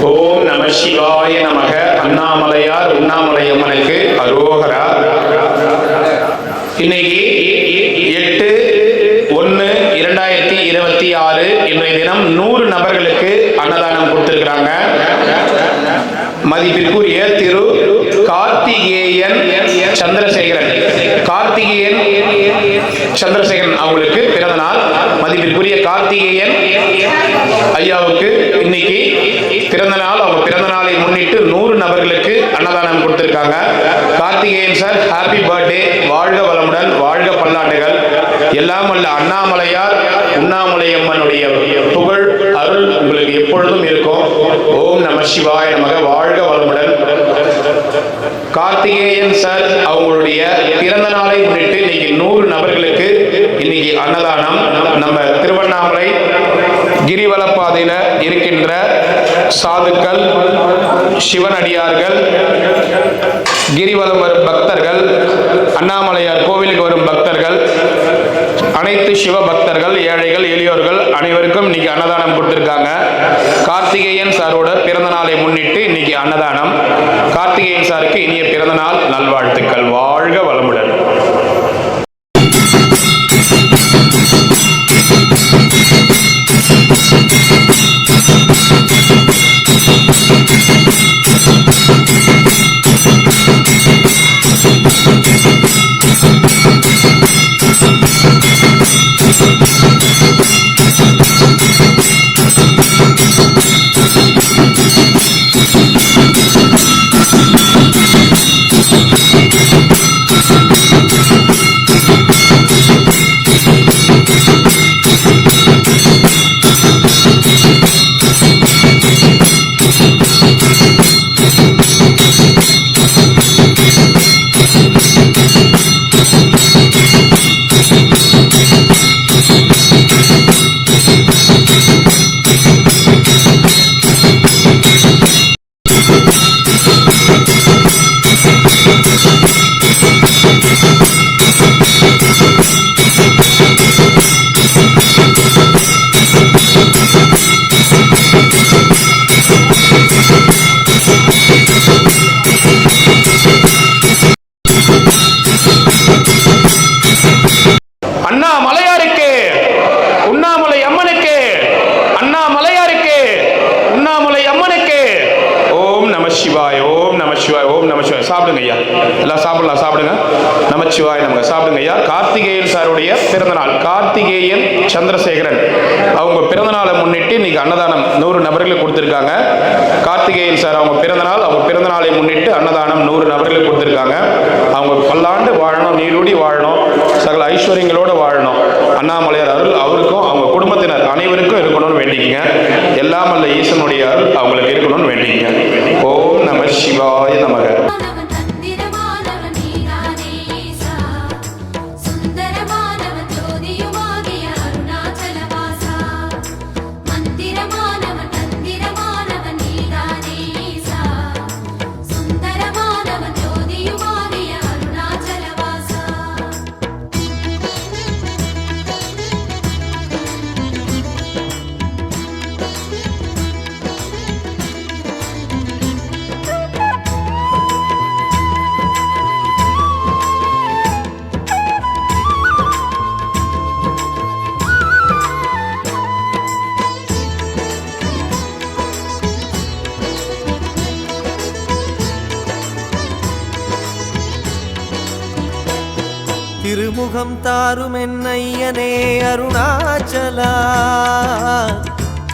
ஓம் நம சிவாய நமக. அண்ணாமலையார் உண்ணாமலையம்மனுக்கு அரோகரா. இன்னைக்கு 8/1/2026 இன்றைய தினம் 100 நபர்களுக்கு அன்னதானம் கொடுத்திருக்கிறாங்க. மதிப்பிற்குரிய திரு கார்த்திகேயன் சந்திரசேகரன் அவங்களுக்கு பிறந்த நாள். மதிப்பிற்குரிய கார்த்திகேயன் ஐயாவுக்கு இன்னைக்கு பிறந்த நாள். அவங்க பிறந்த நாளை முன்னிட்டு 100 நபர்களுக்கு அன்னதானம் கொடுத்திருக்காங்க. Karthikeyan sir, happy birthday. வாழ்க வளமுடன், வாழ்க பல்லாண்டுகள். எல்லாம் வல்ல அண்ணாமலையார் உண்ணாமலையம்மனுடைய புகழ் அருள் உங்களுக்கு எப்பொழுதும் இருக்கும். ஓம் நம சிவாய நமக. வாழ்க வளமுடன். கார்த்திகேயன் சார் அவங்களுடைய பிறந்த நாளை முன்னிட்டு இன்னைக்கு 100 நபர்களுக்கு இன்னைக்கு அன்னதானம். நம்ம திருவண்ணாமலை கிரிவலப்பாதையில இருக்கின்ற சாதுக்கள், சிவனடியார்கள், கிரிவலம் வரும் பக்தர்கள், அண்ணாமலையார் கோவிலுக்கு வரும் பக்தர்கள், அனைத்து சிவ பக்தர்கள், ஏழைகள், எளியோர்கள் அனைவருக்கும் இன்னைக்கு அன்னதானம் கொடுத்திருக்காங்க. கார்த்திகேயன் சாரோட பிறந்த நாளை முன்னிட்டு இன்னைக்கு அன்னதானம். கார்த்திகேயன் சாருக்கு இனிய பிறந்த நாள் நல்வாழ்த்துக்கள். வாழ்க வளமுடன். அண்ணாமலையாருக்கு உண்ணாமலை அம்மனுக்கு, அண்ணாமலையாருக்கு உண்ணாமலை அம்மனுக்கு ஓம் நம சிவாய. ஓம் நம சிவாய. ஓம் நம சிவாய. சாப்பிடுங்க ஐயா, எல்லாம் சாப்பிடலாம், சாப்பிடுங்க. நமச்சிவாய நமக. சாப்பிடுங்க ஐயா. கார்த்திகேயன் சாருடைய பிறந்த நாள். கார்த்திகேயன் சந்திரசேகரன் அவங்க பிறந்த நாளை முன்னிட்டு இன்னைக்கு அன்னதானம் 100 நபர்களுக்கு கொடுத்திருக்காங்க. கார்த்திகேயன் சார் அவங்க பிறந்த நாள். அவங்க பிறந்த நாளை முன்னிட்டு அன்னதானம் 100 நபர்களுக்கு கொடுத்திருக்காங்க. அவங்க பல்லாண்டு வாழணும், நீடூடி வாழணும், சகல ஐஸ்வர்யங்களோடு வாழணும். அண்ணாமலையார் அருள் அவருக்கும் அவங்க குடும்பத்தினர் அனைவருக்கும் இருக்கணும்னு வேண்டிக்கங்க. எல்லாம் அல்ல ஈசனுடைய அருள் அவங்களுக்கு இருக்கணும்னு வேண்டிக்கங்க. ஓம் நம சிவாய நமக. திருமுகம் தாரும் என்னையனே அருணாச்சலா,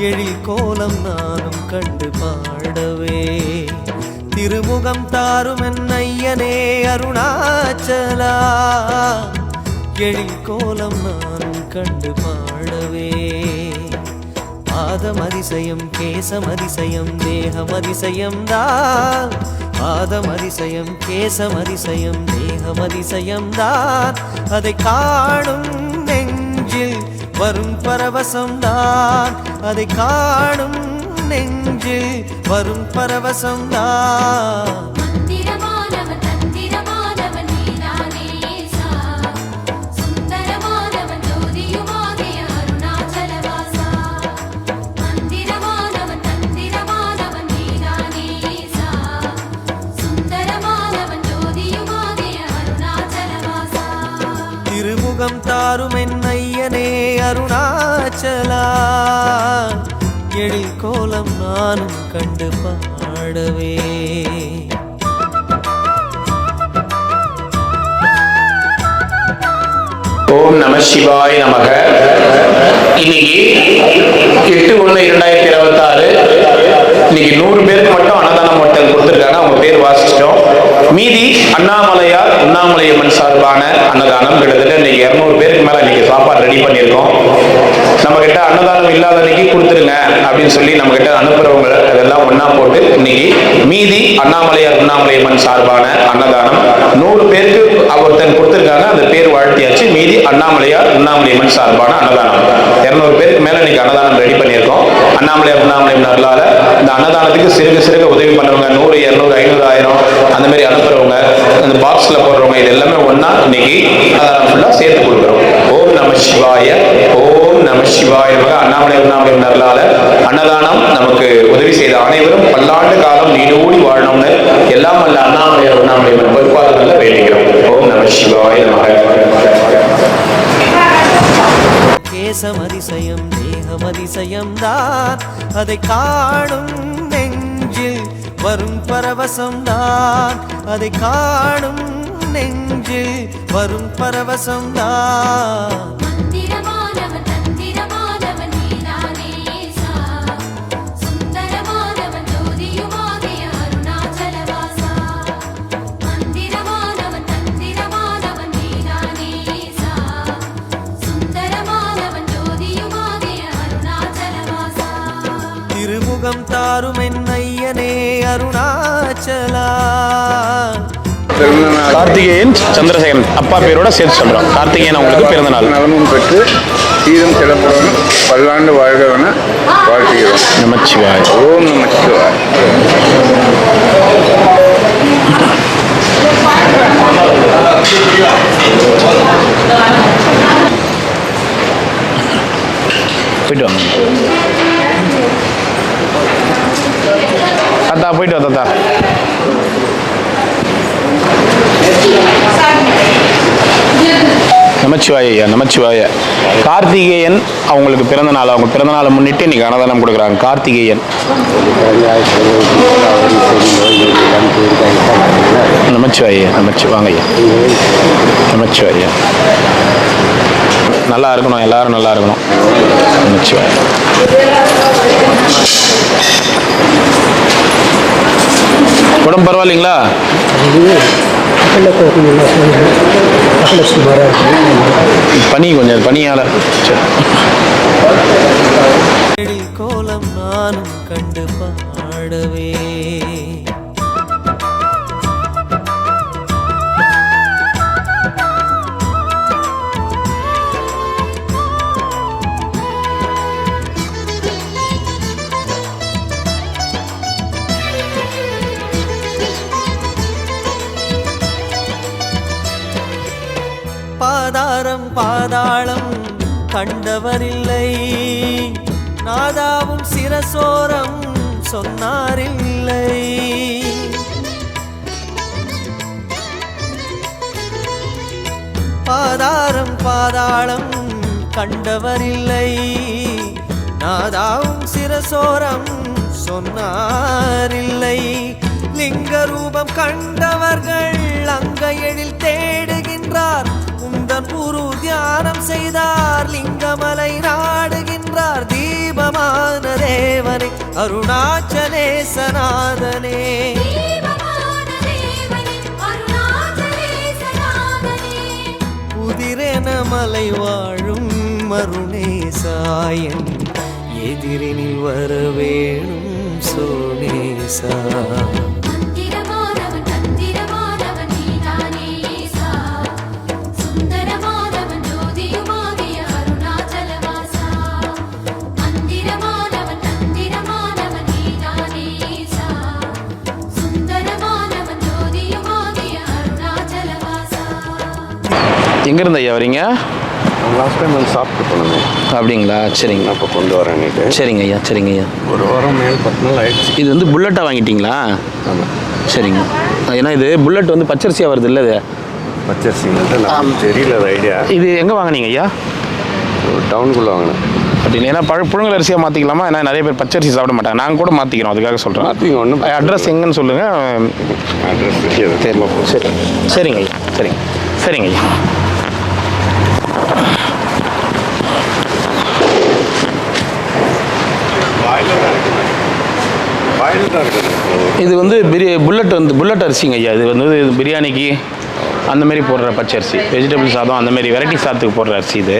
எழில் கோலம் நானும் கண்டு பாடவே. திருமுகம் தாரும் என்னையனே அருணாச்சலா, எழில் கோலம் நானும் கண்டு பாடவே. பாதமதிசயம் கேசமதிசயம் தேகமதிசயம் தான், பாதமதிசயம் கேசமதிசயம் தேகமதிசயம் தான். அதை காணும் நெஞ்சில் வரும் பரவசம்தான், அதை காணும் நெஞ்சில் வரும் பரவசம்தான். ஐயனே அருணாச்சலா எழில் கோலம் நானும் கண்டு பாடவே. ஓம் நம சிவாய நமக. இன்னைக்கு 8/1/2026 இன்னைக்கு 100 பேருக்கு மட்டும் அன்னதானம் மட்டும் கொடுத்துருக்காங்க. அவங்க பேர் வாசிச்சிட்டோம். மீதி அண்ணாமலையார் உண்ணாமலையம்மன் சார்பான அன்னதானம் கிட்டத்தட்ட இன்னைக்கு 200 பேருக்கு மேல இன்னைக்கு சாப்பாடு ரெடி பண்ணியிருக்கோம். நம்ம கிட்ட அன்னதானம் இல்லாத அன்னைக்கு கொடுத்துருங்க அப்படின்னு சொல்லி நம்ம கிட்ட அனுப்புறவங்க அதெல்லாம் ஒன்னா போட்டு இன்னைக்கு மீதி அண்ணாமலையார் உண்ணாமலையம்மன் சார்பான அன்னதானம் 100 பேருக்கு ஒருத்தன் கொடுத்துருக்காங்க. அந்த பேர் வாழ்த்தியாச்சு. மீதி அண்ணாமலையார் உண்ணாமலையம்மன் சார்பான அன்னதானம் 200 பேருக்கு மேல இன்னைக்கு அன்னதானம் ரெடி பண்ணியிருக்கோம். அண்ணாமலையார் உண்ணாமலையம்மன் அருளால இந்த அன்னதானத்துக்கு சிறுக உதவி பண்றவங்க 100, 200, 500, 1000 அந்த மாதிரி அனுப்புறவங்க, அந்த பாக்ஸ்ல போடுறவங்க, இது எல்லாமே ஒன்னா இன்னைக்கு அன்னதானம் ஃபுல்லா சேர்த்து கொடுக்குறோம். ஓம் நம சிவாய. ஓம் நம சிவாய. அண்ணாமலையார் உண்ணாமலையம்மன் அருளால அன்னதானம் நமக்கு உதவி செய்த அனைவரும் பல்லாண்டு காலம் நீடூடி வாழணும்னு எல்லாம் அல்ல அண்ணாமலையார் உண்ணாமலையம்மன் பொறுப்பாளர்கள வேண்டிக்கிறோம். ஓம் நம சிவாய நமக. கேசமதிசயம் தேகமதிசயம் தான் அதை காணும் நெஞ்சில் வரும் பரவசம் தான். அதை காணும் நெஞ்சில் வரும் பரவசம் தான். திருமுகம் தாரும் என் ஐயனே அருணாச்சலா. கார்த்திகேயன் சந்திரசேகரன் அப்பா பேரோட சேர்த்து சொல்றோம். கார்த்திகேயன் அவங்களுக்கு பிறந்த நாள். நலமும் பெற்று சீரும் சிறப்புடன் பல்லாண்டு வாழ்கவன வாழ்த்துகிறோம். நமச்சிவாய். ஓம் நமச்சிவாய். போயிட்டு வாங்க தாத்தா. போயிட்டு வா தாத்தா. நமச்சிவாய ஐயா. நமச்சிவாய. கார்த்திகேயன் அவங்களுக்கு பிறந்த நாள். அவங்க பிறந்த நாளை முன்னிட்டு இன்னைக்கு அன்னதானம் கொடுக்குறாங்க. கார்த்திகேயன். நமச்சிவாய. நமச்சிவாங்க ஐயா. நமச்சிவாய. நல்லா இருக்கணும், எல்லாரும் நல்லா இருக்கணும். நமச்சிவாய. உடம்பு பரவாயில்லைங்களா? பனி கொஞ்சம் பனியால. கோலம் நானும் கண்டு பாடவே. பாதாரம் பாதாளம் கண்டவரில்லை, நாதாவும் சிரசோரம் சொன்னாரில்லை. பாதாரம் பாதாளம் கண்டவரில்லை, நாதாவும் சிரசோரம் சொன்னாரில்லை. லிங்க ரூபம் கண்டவர்கள் அங்க எழில் தேடுகின்றார். உந்தன் குரு தியானம் செய்தார். லிங்கமலை நாடுகின்றார். தீபமான தேவனே அருணாச்சலேசநாதனே. புதிரென மலை வாழும் மருணேசாயன் எதிரினில் வரவேணும் சோனேசா. எங்கேருந்து ஐயா வரீங்க? லாஸ்ட் டைம் வந்து சாப்பிட்டு போனோமே. அப்படிங்களா? சரிங்க. அப்போ கொண்டு வரேன்னுட்டு. சரிங்க ஐயா. சரிங்க ஐயா. ஒரு வாரம் மேல் 10 நாள் ஆயிடுச்சு. இது வந்து புல்லட்டாக வாங்கிட்டீங்களா? ஆமாம். சரிங்க. ஏன்னா இது புல்லட் வந்து பச்சரிசியாக வருது இல்லை? இது பச்சரிசிங்கிறது நமக்கு தெரியல ஐடியா. இது எங்கே வாங்கினீங்க ஐயா? டவுனுக்குள்ளே வாங்கினேன். பட் ஏன்னா புழுங்கல் அரிசியாக மாற்றிக்கலாமா? ஏன்னா நிறைய பேர் பச்சரிசி சாப்பிட மாட்டாங்க. நாங்கள் கூட மாற்றிக்கிறோம், அதுக்காக சொல்கிறோம். மாற்றிங்க ஒன்றும். அட்ரஸ் எங்கன்னு சொல்லுங்கள். அட்ரஸ் சரி சரிங்க ஐயா, சரிங்க சரிங்க ஐயா. இது வந்து புல்லட் அரிசிங்க ஐயா. இது வந்து பிரியாணிக்கு அந்த மாதிரி போடுற பச்சரிசி, வெஜிடபிள் சாதம் அந்த மாதிரி வெரைட்டி சாதத்துக்கு போடுற அரிசி. இது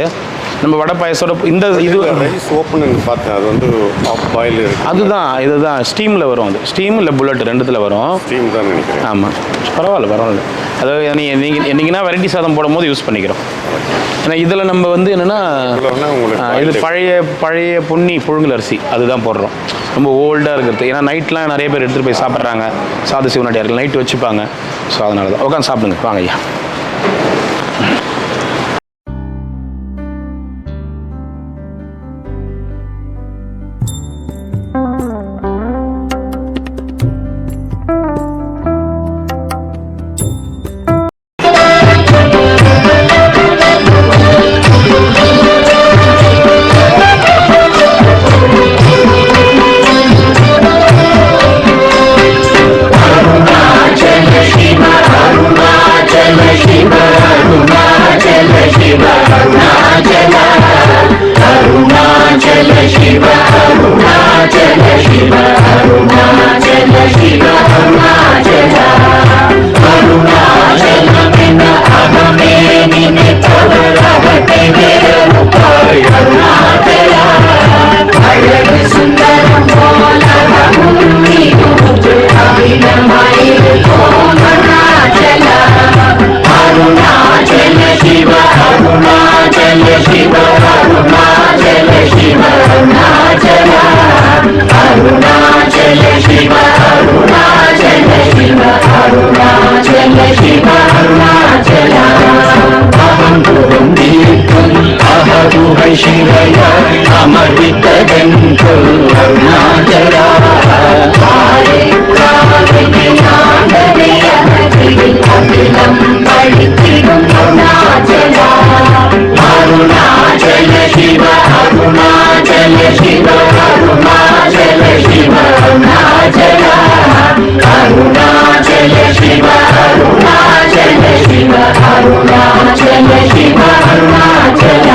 நம்ம வடை பாயசோட இந்த இது ரைஸ் ஓப்பன் பார்த்தேன். அது வந்து ஆஃப் பாயில் இருக்குது. இதுதான் ஸ்டீமில் வரும். அது ஸ்டீம் இல்லை புல்லட் ரெண்டுத்தில் வரும். ஸ்டீம் தான் நினைக்கிறேன். ஆமாம், பரவாயில்ல. அதாவது நீங்கள் என்றைக்குன்னா வெரைட்டி சாதம் போடும் போது யூஸ் பண்ணிக்கிறோம். ஏன்னா இதில் நம்ம வந்து என்னென்னா இது பழைய பொன்னி புழுங்கல் அரிசி அதுதான் போடுறோம். ரொம்ப ஓல்டாக இருக்கிறது. ஏன்னா நைட்லாம் நிறைய பேர் எடுத்துகிட்டு போய் சாப்பிட்றாங்க. சாத சிவனடியார்கள் நைட்டு வச்சுப்பாங்க. ஸோ அதனால தான் உட்காந்து சாப்பிடுங்க. வாங்க ஐயா. ಶಿವಯ ಅಮೃತವೆಂತು Arunachal ಅಖಿಲಂ ಪಡಿತಿರುಂ Arunachal Arunachal Shiva Arunachal Shiva Arunachal Shiva Arunachal Arunachal Shiva Arunachal Shiva Arunachal Shiva Arunachal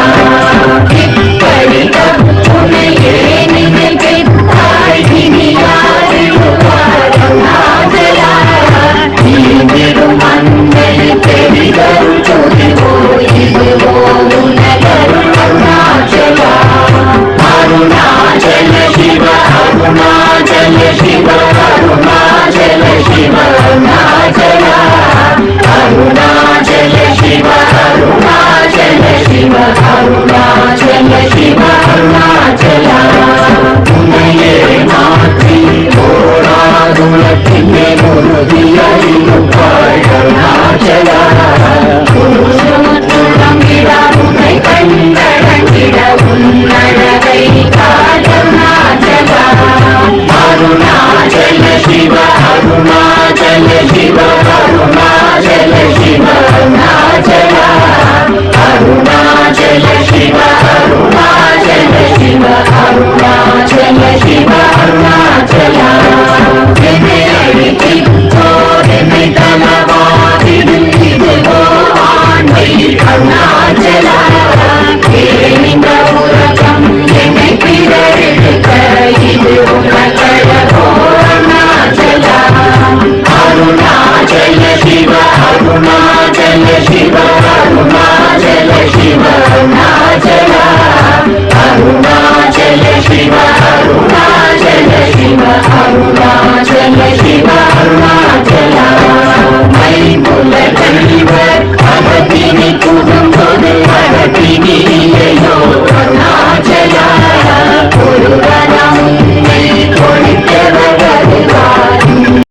Shiva, Arunachala Shiva, Arunachala Shiva.